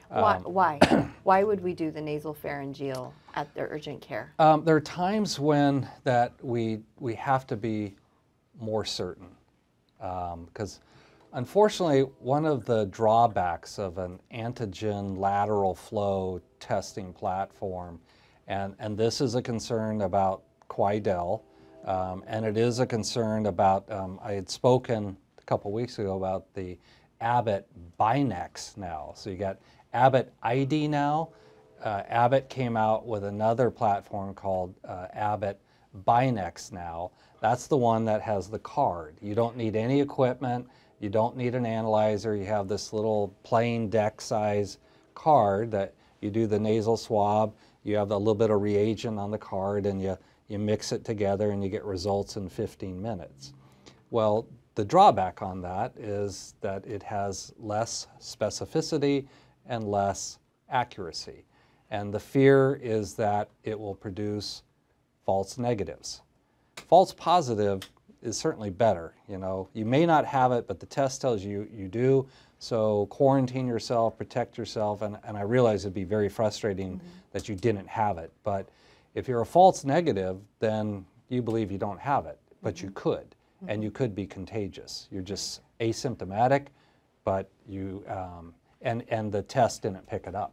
Why? Why would we do the nasal pharyngeal at the urgent care? There are times when that we have to be more certain, because unfortunately one of the drawbacks of an antigen lateral flow testing platform, and this is a concern about Kaweah, and it is a concern about, I had spoken a couple weeks ago about the Abbott Binex now. So you got Abbott ID now. Abbott came out with another platform called Abbott Binex now. That's the one that has the card. You don't need any equipment. You don't need an analyzer. You have this little plain deck size card that you do the nasal swab. You have a little bit of reagent on the card, and you mix it together and you get results in 15 minutes. Well, the drawback on that is that it has less specificity and less accuracy. And the fear is that it will produce false negatives. False positive is certainly better. You know, you may not have it, but the test tells you you do. So quarantine yourself, protect yourself, and I realize it'd be very frustrating that you didn't have it. But if you're a false negative, then you believe you don't have it, but you could, and you could be contagious. You're just asymptomatic, but you, and the test didn't pick it up.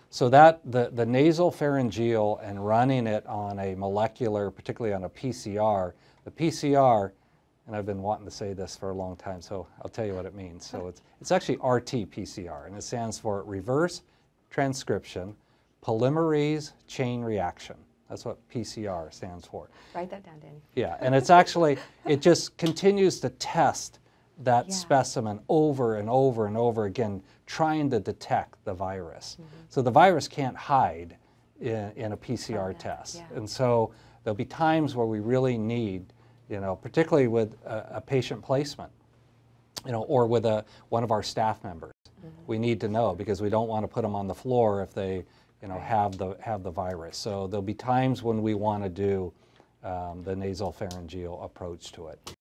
So that the nasal pharyngeal and running it on a molecular, particularly on a PCR, the PCR, and I've been wanting to say this for a long time, so I'll tell you what it means. So it's actually RT-PCR, and it stands for reverse transcription polymerase chain reaction. That's what PCR stands for. Write that down, Danny. Yeah, and it's actually, it just continues to test that specimen over and over and over again, trying to detect the virus. So the virus can't hide in a PCR test. And so there'll be times where we really need, you know, particularly with a patient placement, you know, or with one of our staff members. We need to know, because we don't want to put them on the floor if they, you know, have the virus. So there'll be times when we want to do the nasal pharyngeal approach to it.